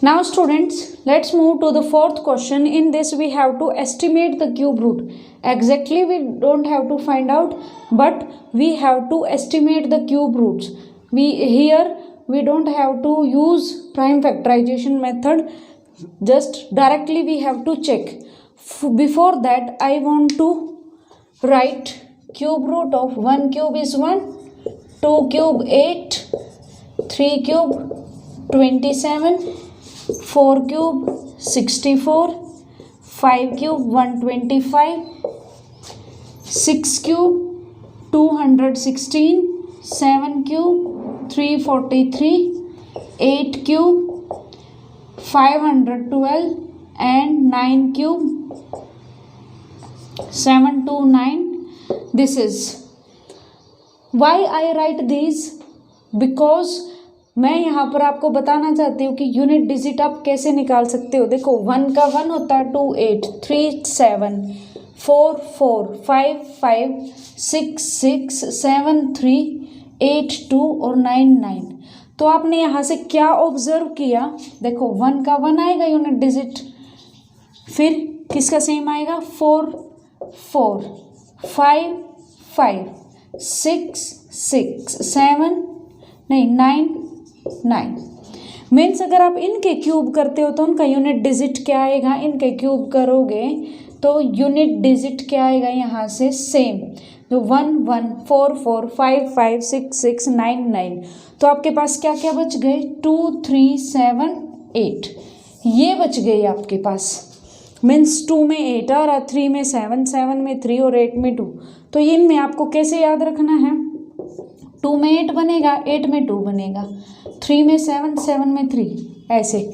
Now students, let's move to the fourth question. In this we have to estimate the cube root. Exactly we don't have to find out, but we have to estimate the cube roots. We don't have to use prime factorization method, just directly we have to check. Before that I want to write cube root of 1 cube is 1, 2 cube 8, 3 cube 27, 4 cube 64, 5 cube 125, 6 cube 216, 7 cube 343, 8 cube 512 and 9 cube 729. This is why I write these, because मैं यहाँ पर आपको बताना चाहती हूँ कि unit digit आप कैसे निकाल सकते हो। देखो 1 का 1 होता है 2 8, 3 7, 4 4, 5 5, 6 6, 7 3, 8 2 और 9 9। तो आपने यहाँ से क्या ऑब्जर्व किया, देखो 1 का 1 आएगा यूनिट डिजिट, फिर किसका सेम आएगा 4 4, 5 5, 6 6, 7 नहीं 9 9। मीन्स अगर आप इनके क्यूब करते हो तो उनका यूनिट डिजिट क्या आएगा, इनके क्यूब करोगे तो यूनिट डिजिट क्या आएगा यहाँ से सेम, तो 1 1, 4 4, 5 5, 6 6, 9 9। तो आपके पास क्या क्या बच गए 2 3 7 8, ये बच गए आपके पास। मीन्स 2 में 8 और 3 में 7, 7 में 3 और 8 में 2। तो इनमें आपको कैसे याद रखना है, 2 में 8 बनेगा, 8 में 2 बनेगा, 3 में 7, 7 में 3, ऐसे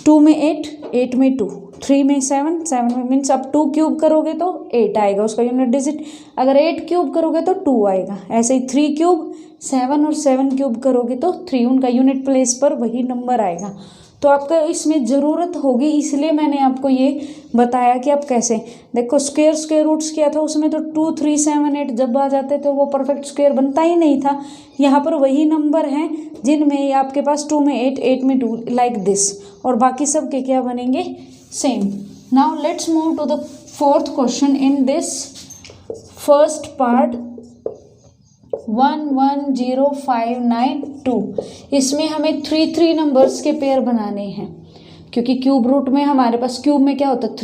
2 में 8, 8 में 2, 3 में 7, 7 में, मीन्स अब 2 क्यूब करोगे तो 8 आएगा उसका यूनिट डिजिट, अगर 8 क्यूब करोगे तो 2 आएगा, ऐसे ही 3 क्यूब 7 और 7 क्यूब करोगे तो 3, उनका यूनिट प्लेस पर वही नंबर आएगा। तो आपका इसमें ज़रूरत होगी, इसलिए मैंने आपको ये बताया कि आप कैसे, देखो स्क्वायर रूट्स किया था उसमें तो 2 3 7 8 जब आ जाते तो वो परफेक्ट स्क्वायर बनता ही नहीं था। यहाँ पर वही नंबर हैं जिनमें आपके पास 2 में 8, 8 में 2 लाइक दिस, और बाकी सब के क्या बनेंगे same. Now let's move to the fourth question in this first part 1 1 0 5 9 2। इसमें हमें 3 3 नंबर्स के पेयर बनाने हैं, क्योंकि क्यूब रूट में हमारे पास क्यूब में क्या होता है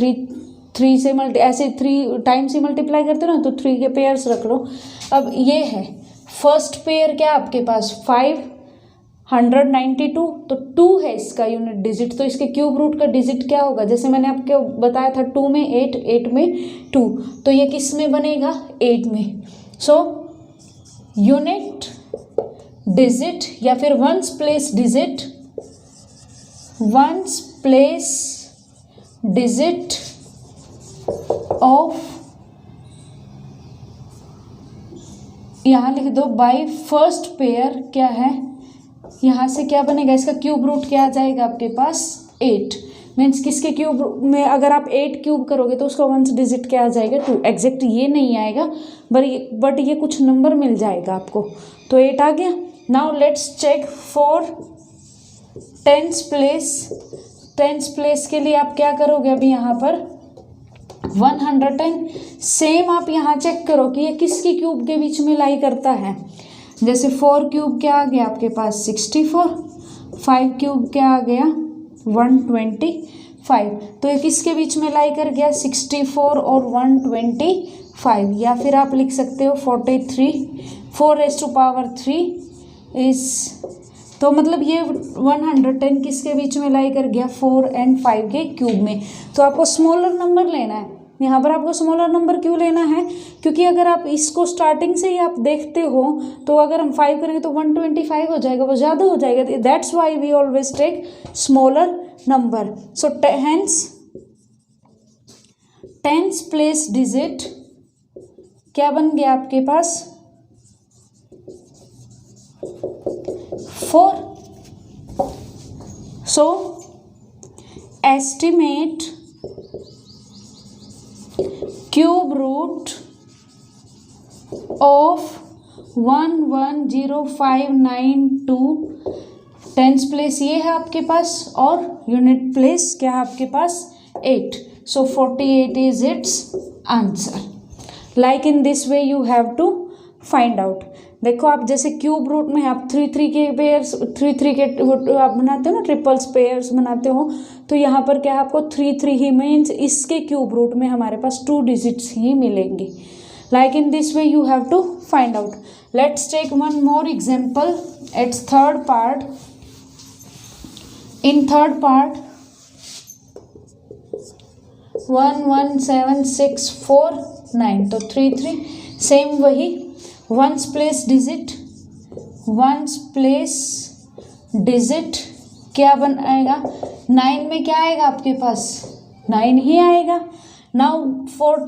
3 से ऐसे 3 टाइम्स ही मल्टीप्लाई करते हो ना, तो 3 के पेयर्स रख लो। अब ये है फर्स्ट पेयर क्या आपके पास 592, तो 2 है इसका यूनिट डिजिट, तो इसके क्यूब रूट का डिजिट क्या होगा, जैसे मैंने आपको बताया था 2 में 8, 8 में 2, तो ये किस में बनेगा 8 में। सो यूनिट डिजिट या फिर ones place digit, ones place digit of, यहां लिख दो बाय फर्स्ट पेयर क्या है, यहां से क्या बनेगा इसका क्यूब रूट क्या आ जाएगा आपके पास 8। मीन्स किसके क्यूब में अगर आप 8 क्यूब करोगे तो उसका वंस डिजिट क्या आ जाएगा 2। एग्जैक्ट ये नहीं आएगा बट ये कुछ नंबर मिल जाएगा आपको, तो 8 आ गया। Now let's check for tens place के लिए आप क्या करोगे, अभी यहाँ पर 110 सेम आप यहाँ चेक करो कि ये किसकी क्यूब के बीच में लाई करता है। जैसे 4 क्यूब क्या आ गया आपके पास 64, 5 क्यूब क्या आ गया 125, तो ये किसके बीच में लाई कर गया 64 और 125, या फिर आप लिख सकते हो 43, 4⁻³ इस, तो मतलब ये 110 किसके बीच में लाई कर गया 4 और 5 के क्यूब में। तो आपको स्मॉलर नंबर लेना है, यहाँ पर आपको स्मॉलर नंबर क्यों लेना है, क्योंकि अगर आप इसको स्टार्टिंग से ही आप देखते हो तो अगर हम 5 करेंगे तो 125 हो जाएगा, वो ज़्यादा हो जाएगा, that's why we always take smaller number. So hence tens place digit क्या बन गया आपके पास 4। So estimate cube root of 110592 tens place ये है आपके पास और यूनिट प्लेस क्या है आपके पास 8. So 48 is its answer. Like in this way you have to find out. देखो आप जैसे क्यूब रूट में आप 3 के पेयर्स 3 के आप बनाते हो ना, ट्रिपल्स पेयर्स बनाते हो, तो यहाँ पर क्या है आपको 3 ही मीन्स इसके क्यूब रूट में हमारे पास 2 डिजिट्स ही मिलेंगे. Like in this way you have to find out. Let's take one more example. It's third part. In third part 1 1 7 6 4 9 तो 3 सेम वही वंस प्लेस डिजिट क्या बनाएगा 9 में क्या आएगा आपके पास 9 ही आएगा. नाउ 4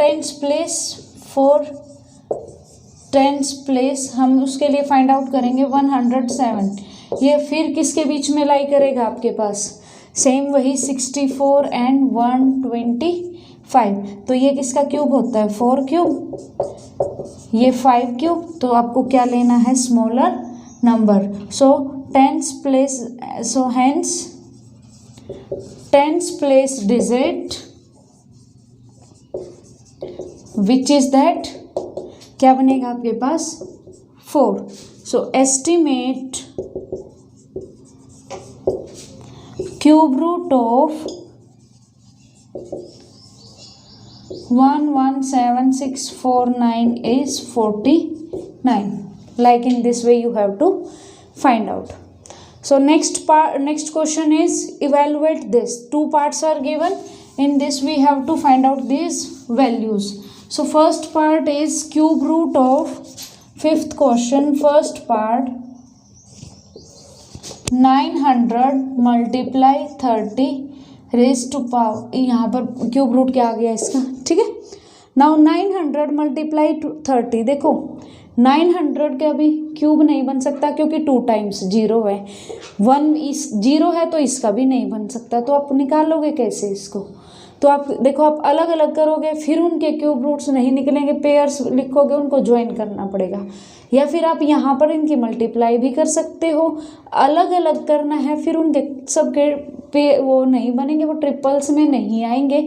टेंस प्लेस हम उसके लिए फाइंड आउट करेंगे 107. ये फिर किसके बीच में लाई करेगा आपके पास सेम वही 64 एंड 125. तो ये किसका क्यूब होता है 4 क्यूब, ये 5 क्यूब. तो आपको क्या लेना है smaller number. So tens place digit which is that क्या बनेगा आपके पास 4. So estimate cube root of 117,649 is 49. Like in this way you have to find out. So next question is evaluate this. 2 parts are given. In this we have to find out these values. So first part is cube root of 5th question. First part 900 multiply 30 raise to power. यहाँ पर cube root क्या आ गया इसका, ठीक है. Now 900 multiply 30. देखो 900 का भी क्यूब नहीं बन सकता क्योंकि 2 टाइम्स 0 है. 1 इस 0 है तो इसका भी नहीं बन सकता. तो आप निकालोगे कैसे इसको. तो आप देखो आप अलग अलग करोगे फिर उनके क्यूब रूट्स नहीं निकलेंगे. पेयर्स लिखोगे उनको ज्वाइन करना पड़ेगा. या फिर आप यहाँ पर इनकी मल्टीप्लाई भी कर सकते हो. अलग अलग करना है फिर उनके सबके पे वो नहीं बनेंगे, वो ट्रिपल्स में नहीं आएंगे.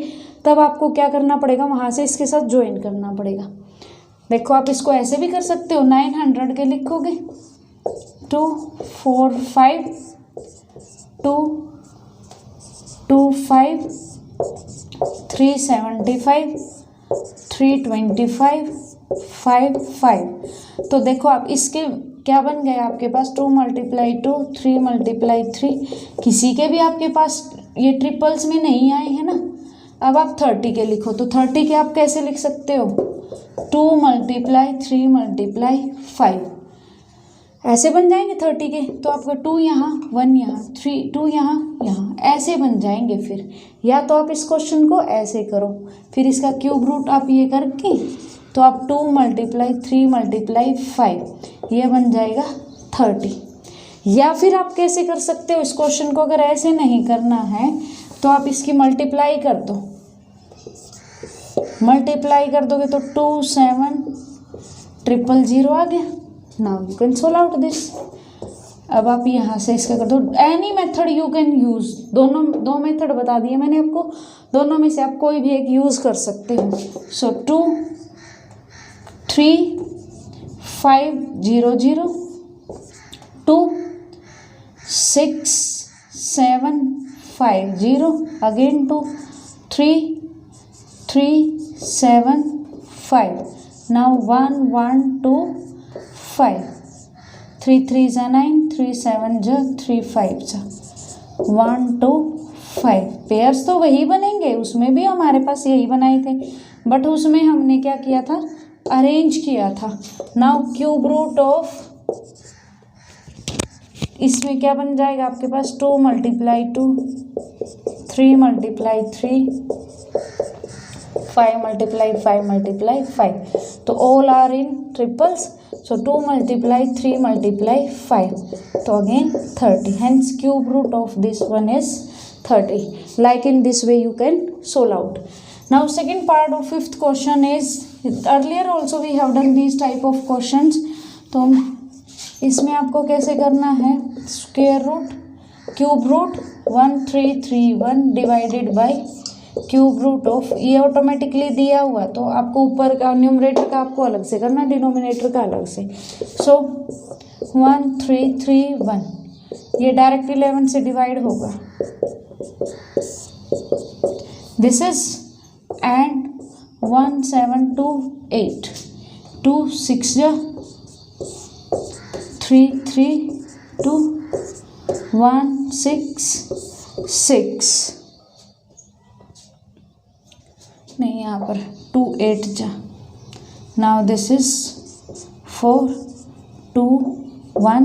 तब आपको क्या करना पड़ेगा वहाँ से इसके साथ ज्वाइन करना पड़ेगा. देखो आप इसको ऐसे भी कर सकते हो. 900 के लिखोगे 2 4 5 2 2 5 375 325 5 5. तो देखो आप इसके क्या बन गए आपके पास 2 मल्टीप्लाई 2 3 मल्टीप्लाई 3. किसी के भी आपके पास ये ट्रिपल्स में नहीं आए हैं ना. अब आप 30 के लिखो तो 30 के आप कैसे लिख सकते हो 2 मल्टीप्लाई 3 मल्टीप्लाई 5. ऐसे बन जाएंगे 30 के. तो आपका 2 यहाँ 1 यहाँ 3 2 यहाँ ऐसे बन जाएंगे. फिर या तो आप इस क्वेश्चन को ऐसे करो फिर इसका क्यूब रूट आप ये करके तो आप 2 मल्टीप्लाई 3 मल्टीप्लाई 5 ये बन जाएगा 30. या फिर आप कैसे कर सकते हो इस क्वेश्चन को, अगर ऐसे नहीं करना है तो आप इसकी मल्टीप्लाई कर दो. मल्टीप्लाई कर दोगे तो 2 7 000 आ गया. Now you can solve out this. अब आप यहाँ से इसका कर दो. Any method you can use. दो मेथड बता दिए मैंने आपको. दोनों में से आप कोई भी एक यूज कर सकते हो. सो 2 3 5 0 0 2 6 7 5 0 अगेन 2 3 3 7 5. नाउ 1 1 2 5 3 3 जा 9 3 7 जा 3 5 जा 1 2 5. पेयर्स तो वही बनेंगे, उसमें भी हमारे पास यही बनाए थे बट उसमें हमने क्या किया था अरेंज किया था. नाउ क्यूब रूट ऑफ इसमें क्या बन जाएगा आपके पास 2 मल्टीप्लाई 2 3 मल्टीप्लाई 3 5 मल्टीप्लाई 5 मल्टीप्लाई 5. तो all are in triplets. So 2 multiply 3 multiply 5 तो again 30. Hence cube root of this one is 30. Like in this way you can solve out. Now second part of 5th question is earlier also we have done these type of questions. तो इसमें आपको कैसे करना है square root cube root 1331 divided by cube root of, ये automatically दिया हुआ तो आपको ऊपर का न्यूमरेटर का आपको अलग से करना, डिनोमिनेटर का अलग से। सो 1331 ये डायरेक्ट 11 से डिवाइड होगा, दिस इज एंड 1728 2 6 3 3 2 1 6 6 नहीं, यहाँ पर 2 8 जा। Now this is 4 2 1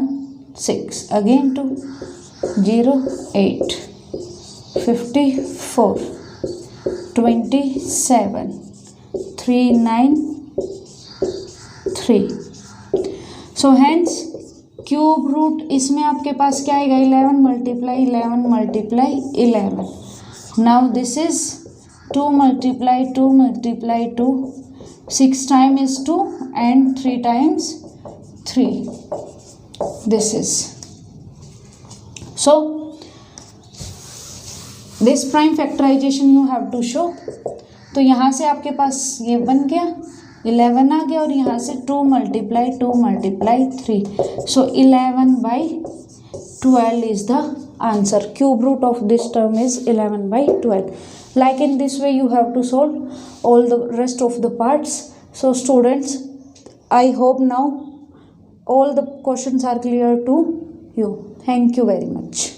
6 again 2 0 8 54 27 3 9 3। So hence cube root इसमें आपके पास क्या आएगा, 11 multiply 11 multiply 11। Now this is 2 multiply 2 multiply 2, 6 times is 2 and 3 times 3, this is. So this prime factorization you have to show। तो यहाँ से आपके पास ये बन गया 11 आ गया और यहाँ से 2 multiply 2 multiply 3, so 11/12 is the answer। Cube root of this term is 11/12। Like in this way you have to solve all the rest of the parts। So students, I hope now all the questions are clear to you। Thank you very much।